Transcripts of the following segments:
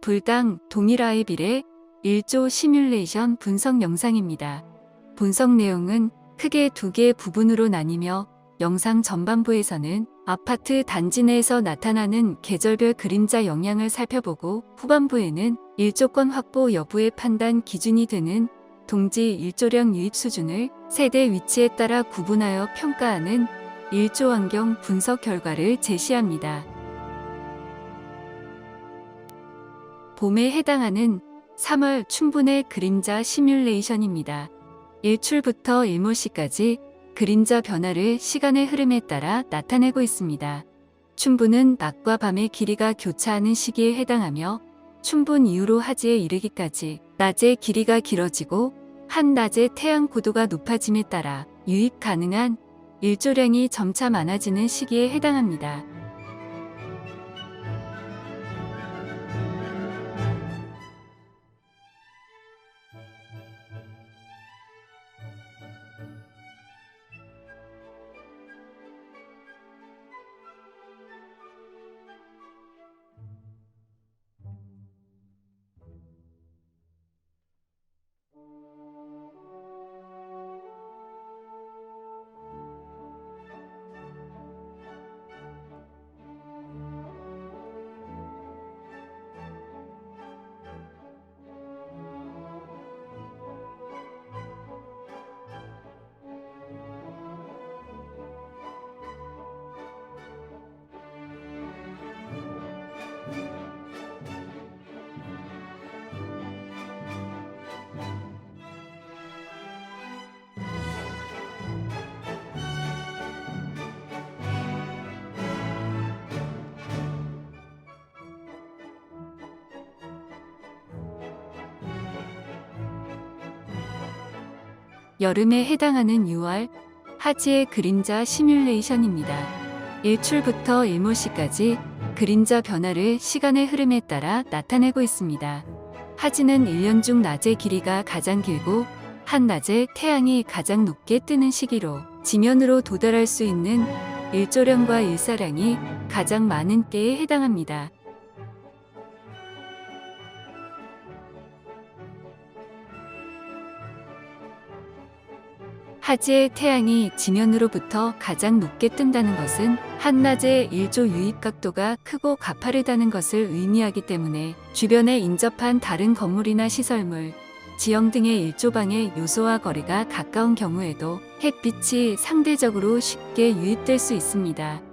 불당 동일화의 비례 1조 시뮬레이션 분석 영상입니다. 분석 내용은 크게 두 개의 부분으로 나뉘며 영상 전반부에서는 아파트 단지 내에서 나타나는 계절별 그림자 영향을 살펴보고 후반부에는 일조권 확보 여부의 판단 기준이 되는 동지 일조량 유입 수준을 세대 위치에 따라 구분하여 평가하는 일조 환경 분석 결과를 제시합니다. 봄에 해당하는 3월 춘분의 그림자 시뮬레이션입니다. 일출부터 일몰시까지 그림자 변화를 시간의 흐름에 따라 나타내고 있습니다. 춘분은 낮과 밤의 길이가 교차하는 시기에 해당하며 춘분 이후로 하지에 이르기까지 낮의 길이가 길어지고 한낮의 태양 고도가 높아짐에 따라 유입 가능한 일조량이 점차 많아지는 시기에 해당합니다. 여름에 해당하는 6월 하지의 그림자 시뮬레이션입니다. 일출부터 일몰시까지 그림자 변화를 시간의 흐름에 따라 나타내고 있습니다. 하지는 1년 중 낮의 길이가 가장 길고 한낮에 태양이 가장 높게 뜨는 시기로 지면으로 도달할 수 있는 일조량과 일사량이 가장 많은 때에 해당합니다. 하지의 태양이 지면으로부터 가장 높게 뜬다는 것은 한낮의 일조 유입 각도가 크고 가파르다는 것을 의미하기 때문에 주변에 인접한 다른 건물이나 시설물, 지형 등의 일조방의 요소와 거리가 가까운 경우에도 햇빛이 상대적으로 쉽게 유입될 수 있습니다.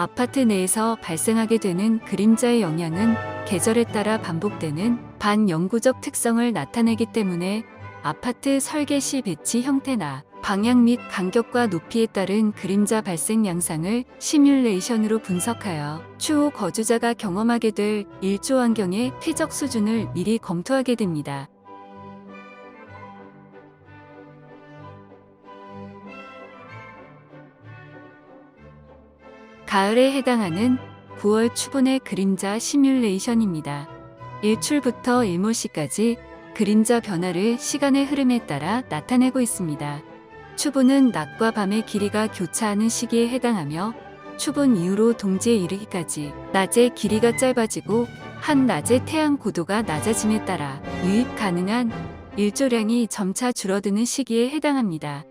아파트 내에서 발생하게 되는 그림자의 영향은 계절에 따라 반복되는 반영구적 특성을 나타내기 때문에 아파트 설계 시 배치 형태나 방향 및 간격과 높이에 따른 그림자 발생 양상을 시뮬레이션으로 분석하여 추후 거주자가 경험하게 될 일조 환경의 최적 수준을 미리 검토하게 됩니다. 가을에 해당하는 9월 추분의 그림자 시뮬레이션입니다. 일출부터 일몰시까지 그림자 변화를 시간의 흐름에 따라 나타내고 있습니다. 추분은 낮과 밤의 길이가 교차하는 시기에 해당하며 추분 이후로 동지에 이르기까지 낮의 길이가 짧아지고 한낮의 태양 고도가 낮아짐에 따라 유입 가능한 일조량이 점차 줄어드는 시기에 해당합니다.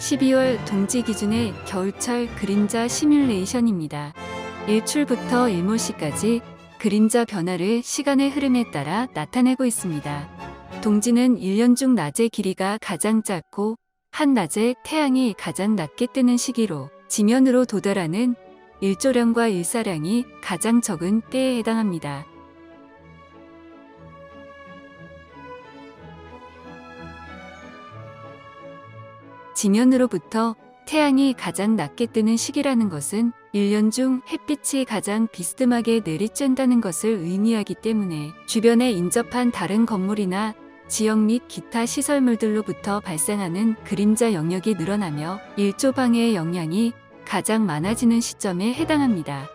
12월 동지 기준의 겨울철 그림자 시뮬레이션입니다. 일출부터 일몰시까지 그림자 변화를 시간의 흐름에 따라 나타내고 있습니다. 동지는 1년 중 낮의 길이가 가장 짧고 한낮에 태양이 가장 낮게 뜨는 시기로 지면으로 도달하는 일조량과 일사량이 가장 적은 때에 해당합니다. 지면으로부터 태양이 가장 낮게 뜨는 시기라는 것은 1년 중 햇빛이 가장 비스듬하게 내리쬐다는 것을 의미하기 때문에 주변에 인접한 다른 건물이나 지역 및 기타 시설물들로부터 발생하는 그림자 영역이 늘어나며 일조 방해의 영향이 가장 많아지는 시점에 해당합니다.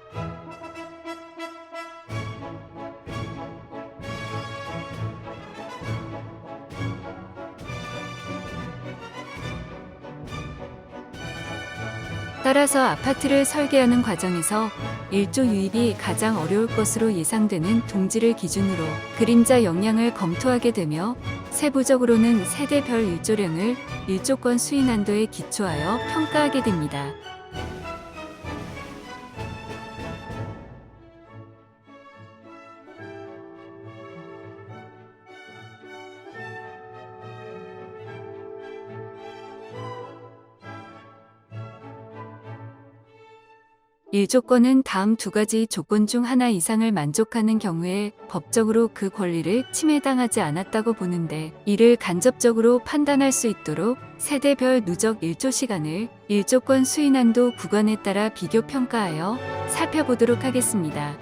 따라서 아파트를 설계하는 과정에서 일조 유입이 가장 어려울 것으로 예상되는 동지를 기준으로 그림자 영향을 검토하게 되며 세부적으로는 세대별 일조량을 일조권 수익난도에 기초하여 평가하게 됩니다. 일조권은 다음 두 가지 조건 중 하나 이상을 만족하는 경우에 법적으로 그 권리를 침해당하지 않았다고 보는데, 이를 간접적으로 판단할 수 있도록 세대별 누적 일조 시간을 일조권 수익난도 구간에 따라 비교 평가하여 살펴보도록 하겠습니다.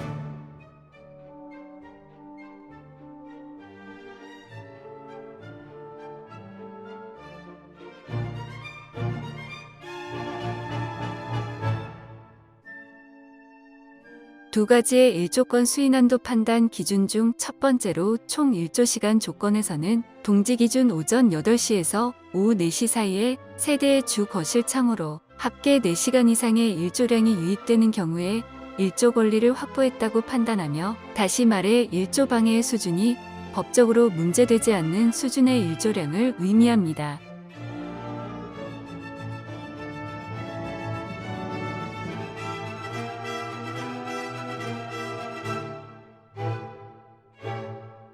두 가지의 일조권 수익난도 판단 기준 중 첫 번째로 총 일조시간 조건에서는 동지 기준 오전 8시에서 오후 4시 사이에 세대의 주 거실 창호로 합계 4시간 이상의 일조량이 유입되는 경우에 일조 권리를 확보했다고 판단하며, 다시 말해 일조 방해의 수준이 법적으로 문제되지 않는 수준의 일조량을 의미합니다.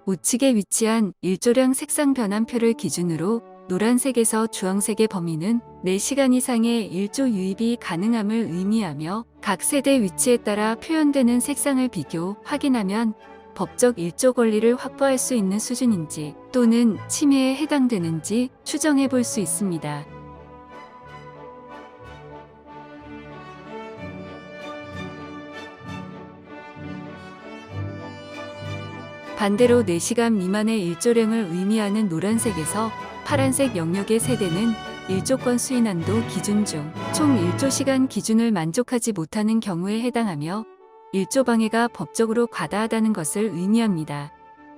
우측에 위치한 일조량 색상 변환표를 기준으로 노란색에서 주황색의 범위는 4시간 이상의 일조 유입이 가능함을 의미하며, 각 세대 위치에 따라 표현되는 색상을 비교, 확인하면 법적 일조 권리를 확보할 수 있는 수준인지 또는 침해에 해당되는지 추정해 볼 수 있습니다. 반대로 4시간 미만의 일조량을 의미하는 노란색에서 파란색 영역의 세대는 일조권 수익난도 기준 중 총 일조시간 기준을 만족하지 못하는 경우에 해당하며, 일조 방해가 법적으로 과다하다는 것을 의미합니다.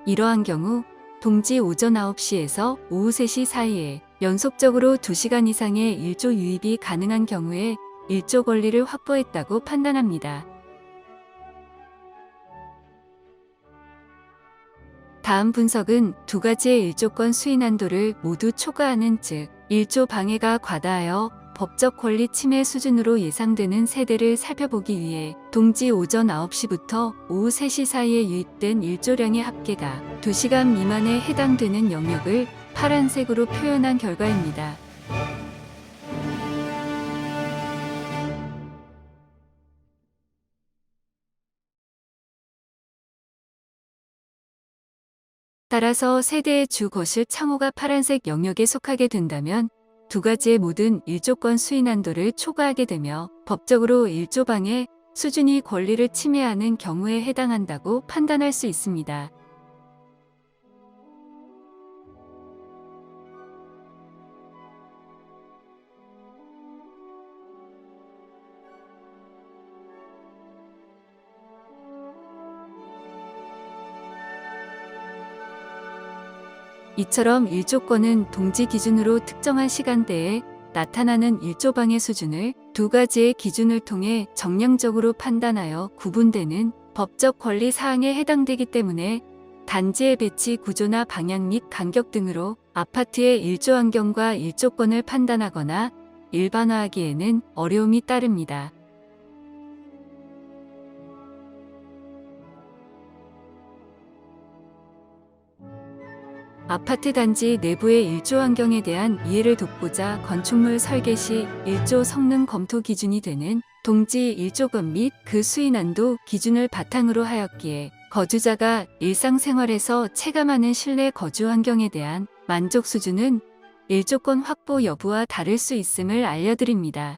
이러한 경우 동지 오전 9시에서 오후 3시 사이에 연속적으로 2시간 이상의 일조 유입이 가능한 경우에 일조 권리를 확보했다고 판단합니다. 다음 분석은 두 가지의 일조권 수익난도를 모두 초과하는, 즉 일조 방해가 과다하여 법적 권리 침해 수준으로 예상되는 세대를 살펴보기 위해 동지 오전 9시부터 오후 3시 사이에 유입된 일조량의 합계가 2시간 미만에 해당되는 영역을 파란색으로 표현한 결과입니다. 따라서 세대의 주 거실 창호가 파란색 영역에 속하게 된다면 두 가지의 모든 일조권 수익난도를 초과하게 되며 법적으로 일조 방해 수준이 권리를 침해하는 경우에 해당한다고 판단할 수 있습니다. 이처럼 일조권은 동지 기준으로 특정한 시간대에 나타나는 일조 방해 수준을 두 가지의 기준을 통해 정량적으로 판단하여 구분되는 법적 권리 사항에 해당되기 때문에 단지의 배치 구조나 방향 및 간격 등으로 아파트의 일조 환경과 일조권을 판단하거나 일반화하기에는 어려움이 따릅니다. 아파트 단지 내부의 일조 환경에 대한 이해를 돕고자 건축물 설계 시 일조 성능 검토 기준이 되는 동지 일조건 및 그 수인한도 기준을 바탕으로 하였기에 거주자가 일상생활에서 체감하는 실내 거주 환경에 대한 만족 수준은 일조권 확보 여부와 다를 수 있음을 알려드립니다.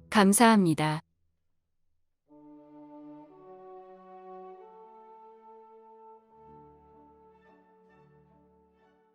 감사합니다.